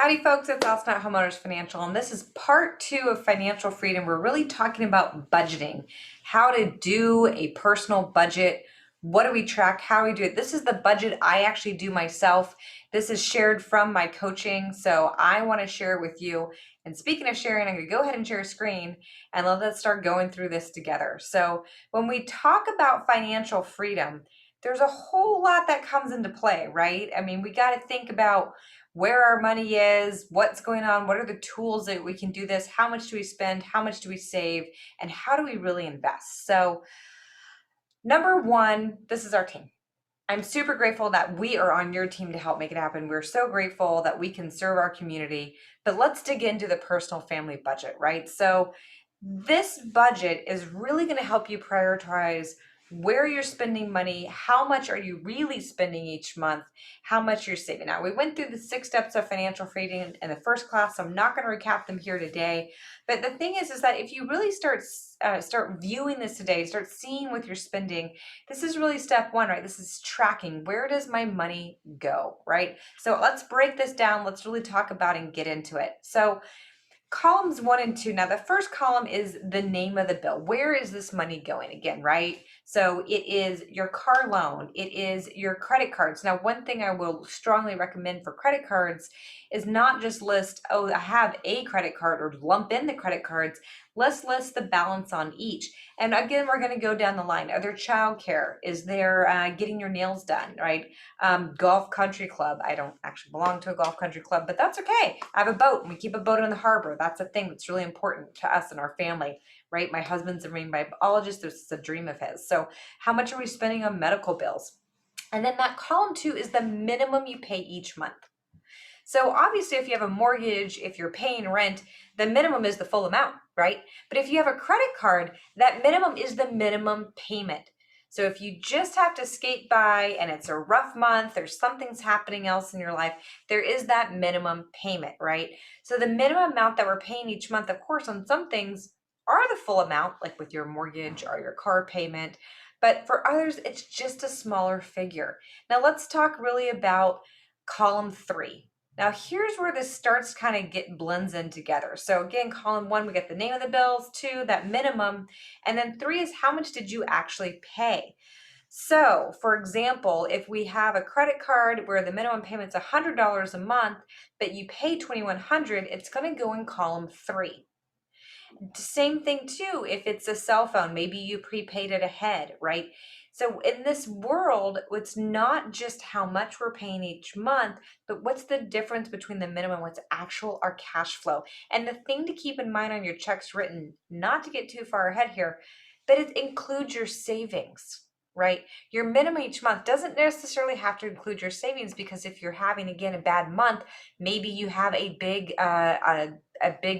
Howdy folks, it's Austin at Homeowners Financial, and this is part 2 of financial freedom. We're really talking about budgeting, how to do a personal budget, what do we track, how we do it. This is the budget I actually do myself. This is shared from my coaching, so I want to share it with you. And speaking of sharing, I'm going to go ahead and share a screen and let's start going through this together. So when we talk about financial freedom, there's a whole lot that comes into play, right? I mean, we got to think about where our money is, what's going on, what are the tools that we can do this, how much do we spend, how much do we save, and how do we really invest? So number one, this is our team. I'm super grateful that we are on your team to help make it happen. We're so grateful that we can serve our community, but let's dig into the personal family budget, right? So this budget is really going to help you prioritize where you're spending money, how much are you really spending each month, how much you're saving. Now, we went through the 6 steps of financial freedom in the first class, so I'm not going to recap them here today. But the thing is that if you really start viewing this today, start seeing with your spending, this is really step 1, right? This is tracking. Where does my money go, right? So let's break this down. Let's really talk about and get into it. So columns 1 and 2. Now, the first column is the name of the bill. Where is this money going again, right? So it is your car loan. It is your credit cards. Now, one thing I will strongly recommend for credit cards is not just list, oh, I have a credit card, or lump in the credit cards. Let's list the balance on each. And again, we're going to go down the line. Are there childcare? Is there getting your nails done, right? Golf country club. I don't actually belong to a golf country club, but that's okay. I have a boat and we keep a boat in the harbor. That's a thing that's really important to us and our family, right? My husband's a marine biologist. This is a dream of his. So how much are we spending on medical bills? And then that column 2 is the minimum you pay each month. So obviously, if you have a mortgage, if you're paying rent, the minimum is the full amount, right? But if you have a credit card, that minimum is the minimum payment. So if you just have to skate by and it's a rough month or something's happening else in your life, there is that minimum payment, right? So the minimum amount that we're paying each month, of course, on some things are the full amount, like with your mortgage or your car payment. But for others, it's just a smaller figure. Now let's talk really about column 3. Now here's where this starts kind of get blends in together. So again, column 1, we get the name of the bills, 2, that minimum, and then 3 is how much did you actually pay? So for example, if we have a credit card where the minimum payment's $100 a month, but you pay $2,100, it's going to go in column 3. Same thing too, if it's a cell phone, maybe you prepaid it ahead, right? So in this world, it's not just how much we're paying each month, but what's the difference between the minimum, what's actual our cash flow. And the thing to keep in mind on your checks written, not to get too far ahead here, but it includes your savings, right? Your minimum each month doesn't necessarily have to include your savings, because if you're having, again, a bad month, maybe you have a big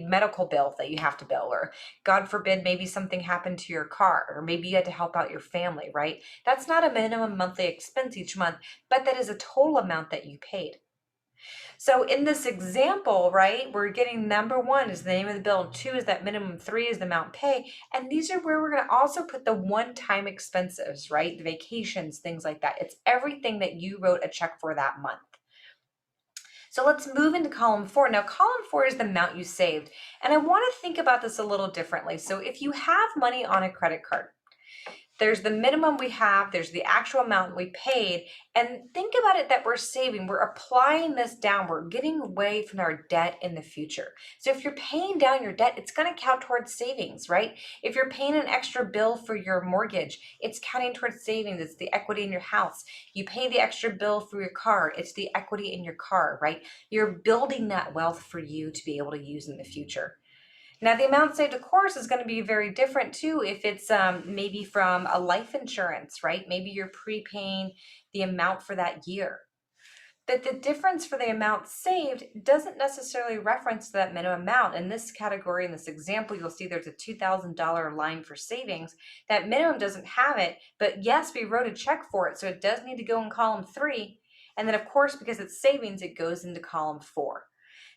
medical bill that you have to bill, or God forbid, maybe something happened to your car, or maybe you had to help out your family, right? That's not a minimum monthly expense each month, but that is a total amount that you paid. So in this example, right, we're getting number 1 is the name of the bill, and 2 is that minimum, 3 is the amount pay. And these are where we're going to also put the one-time expenses, right? The vacations, things like that. It's everything that you wrote a check for that month. So let's move into column 4. Now, column 4 is the amount you saved. And I want to think about this a little differently. So if you have money on a credit card, there's the minimum we have, there's the actual amount we paid, and think about it that we're saving, we're applying this down, we're getting away from our debt in the future. So if you're paying down your debt, it's going to count towards savings, right? If you're paying an extra bill for your mortgage, it's counting towards savings, it's the equity in your house. You pay the extra bill for your car, it's the equity in your car, right? You're building that wealth for you to be able to use in the future. Now, the amount saved, of course, is going to be very different too if it's maybe from a life insurance, right? Maybe you're prepaying the amount for that year. But the difference for the amount saved doesn't necessarily reference that minimum amount. In this category, in this example, you'll see there's a $2,000 line for savings. That minimum doesn't have it, but yes, we wrote a check for it, so it does need to go in column 3. And then, of course, because it's savings, it goes into column 4.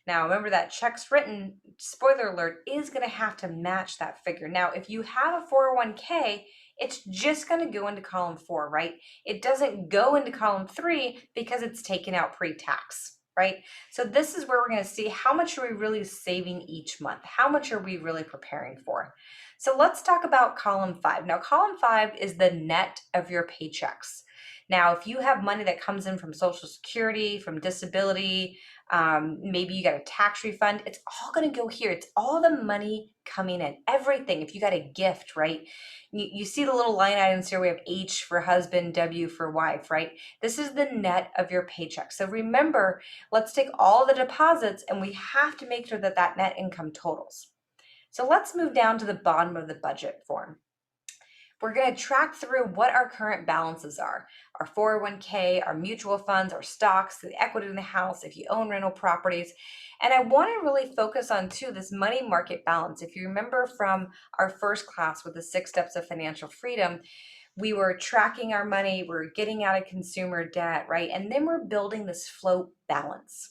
Now, remember that checks written, spoiler alert, is going to have to match that figure. Now, if you have a 401k, it's just going to go into column 4, right? It doesn't go into column 3 because it's taken out pre-tax. right? So this is where we're going to see how much are we really saving each month? How much are we really preparing for? So let's talk about column 5. Now, column 5 is the net of your paychecks. Now, if you have money that comes in from Social Security, from disability, maybe you got a tax refund, it's all going to go here. It's all the money coming in, everything. If you got a gift, right? You see the little line items here. We have H for husband, W for wife, right? This is the net of your paycheck. So remember, let's take all the deposits and we have to make sure that that net income totals. So let's move down to the bottom of the budget form. We're going to track through what our current balances are, our 401k, our mutual funds, our stocks, the equity in the house, if you own rental properties. And I want to really focus on too this money market balance. If you remember from our first class with the 6 steps of financial freedom, we were tracking our money, we're getting out of consumer debt, right? And then we're building this float balance.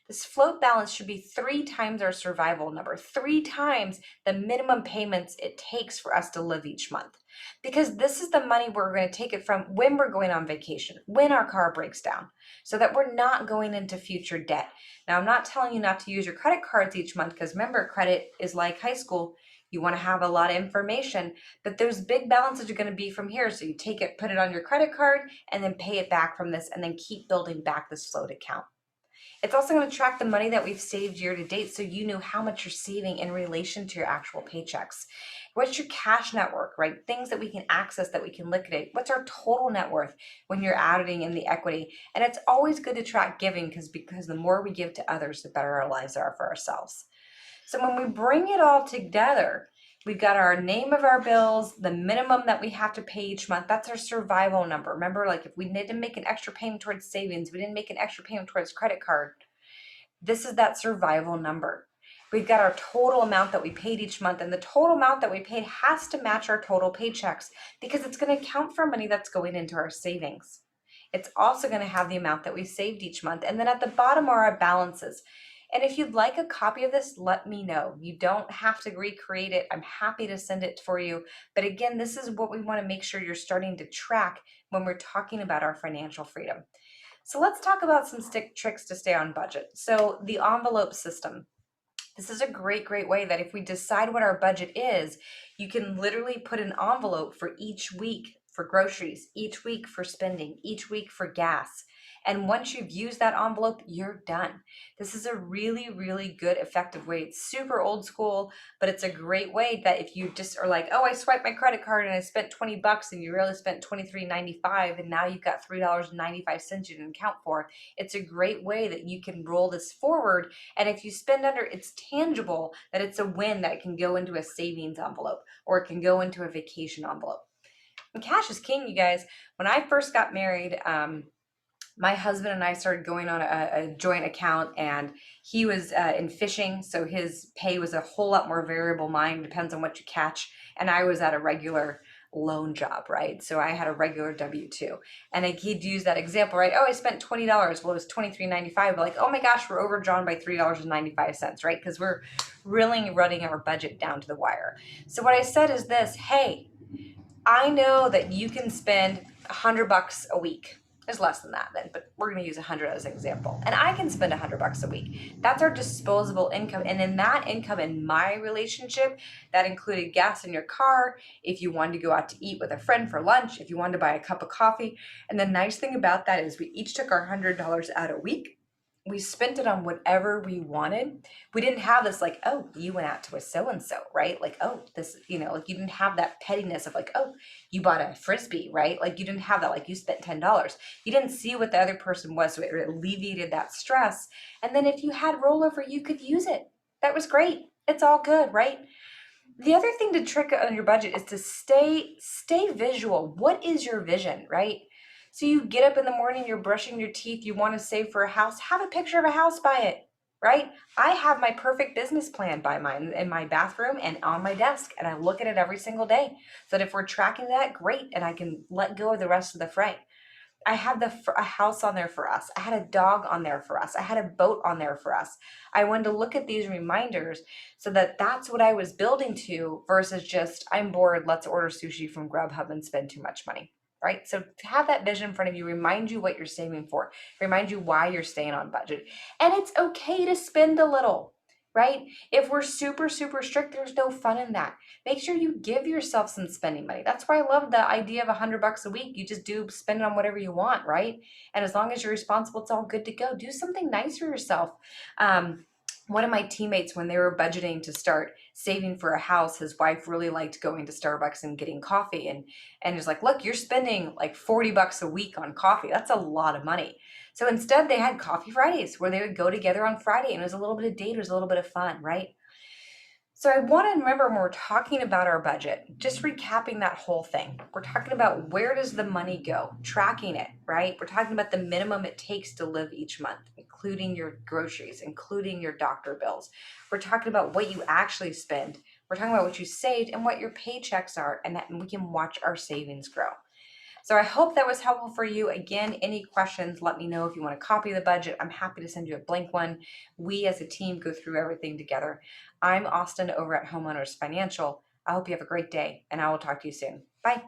This float balance should be 3 times our survival number, 3 times the minimum payments it takes for us to live each month. Because this is the money we're going to take it from when we're going on vacation, when our car breaks down, so that we're not going into future debt. Now, I'm not telling you not to use your credit cards each month, because remember, credit is like high school. You want to have a lot of information, but those big balances are going to be from here. So you take it, put it on your credit card, and then pay it back from this, and then keep building back this float account. It's also going to track the money that we've saved year to date, so you know how much you're saving in relation to your actual paychecks. What's your cash network, right? Things that we can access, that we can liquidate. What's our total net worth when you're adding in the equity? And it's always good to track giving because the more we give to others, the better our lives are for ourselves. So when we bring it all together, we've got our name of our bills, the minimum that we have to pay each month. That's our survival number. Remember, like if we need to make an extra payment towards savings, we didn't make an extra payment towards credit card. This is that survival number. We've got our total amount that we paid each month, and the total amount that we paid has to match our total paychecks because it's going to count for money that's going into our savings. It's also going to have the amount that we saved each month. And then at the bottom are our balances. And if you'd like a copy of this, let me know. You don't have to recreate it. I'm happy to send it for you. But again, this is what we want to make sure you're starting to track when we're talking about our financial freedom. So let's talk about some tricks to stay on budget. So the envelope system. This is a great way that if we decide what our budget is, you can literally put an envelope for each week for groceries, each week for spending, each week for gas. And once you've used that envelope, you're done. This is a really good, effective way. It's super old school, but it's a great way that if you just are like, oh, I swiped my credit card and I spent $20 and you really spent $23.95 and now you've got $3.95 you didn't account for. It's a great way that you can roll this forward. And if you spend under, it's tangible that it's a win that it can go into a savings envelope or it can go into a vacation envelope. And cash is king, you guys. When I first got married, my husband and I started going on a joint account, and he was in fishing, so his pay was a whole lot more variable. Mine depends on what you catch, and I was at a regular loan job, right? So I had a regular W-2, and he'd use that example, right? Oh, I spent $20. Well, it was $23.95. Like, oh my gosh, we're overdrawn by $3.95, right? Because we're really running our budget down to the wire. So what I said is this: hey, I know that you can spend $100 a week. There's less than that then, but we're going to use 100 as an example. And I can spend $100 a week. That's our disposable income. And in that income, in my relationship, that included gas in your car, if you wanted to go out to eat with a friend for lunch, if you wanted to buy a cup of coffee. And the nice thing about that is we each took our $100 out a week. We spent it on whatever we wanted. We didn't have this like, oh, you went out to a so-and-so, right? Like, oh, this, like you didn't have that pettiness of like, oh, you bought a Frisbee, right? Like you didn't have that, like you spent $10. You didn't see what the other person was, so it alleviated that stress. And then if you had rollover, you could use it. That was great. It's all good, right? The other thing to trick on your budget is to stay visual. What is your vision, right? So you get up in the morning, you're brushing your teeth, you want to save for a house, have a picture of a house by it, right? I have my perfect business plan by mine in my bathroom and on my desk, and I look at it every single day. So that if we're tracking that, great, and I can let go of the rest of the fray. I had a house on there for us. I had a dog on there for us. I had a boat on there for us. I wanted to look at these reminders so that that's what I was building to versus just, I'm bored, let's order sushi from Grubhub and spend too much money. right? So to have that vision in front of you, remind you what you're saving for, remind you why you're staying on budget. And it's okay to spend a little, right? If we're super, super strict, there's no fun in that. Make sure you give yourself some spending money. That's why I love the idea of $100 a week. You just do spend it on whatever you want, right? And as long as you're responsible, it's all good to go. Do something nice for yourself. One of my teammates, when they were budgeting to start saving for a house, his wife really liked going to Starbucks and getting coffee. And he's like, look, you're spending like $40 a week on coffee. That's a lot of money. So instead, they had coffee Fridays where they would go together on Friday, and it was a little bit of date, it was a little bit of fun, right? So I want to remember when we're talking about our budget, just recapping that whole thing. We're talking about where does the money go, tracking it, right? We're talking about the minimum it takes to live each month, including your groceries, including your doctor bills. We're talking about what you actually spend. We're talking about what you saved and what your paychecks are, and that we can watch our savings grow. So I hope that was helpful for you. Again, any questions, let me know. If you want to copy the budget, I'm happy to send you a blank one. We as a team go through everything together. I'm Austin over at Homeowners Financial. I hope you have a great day, and I will talk to you soon. Bye.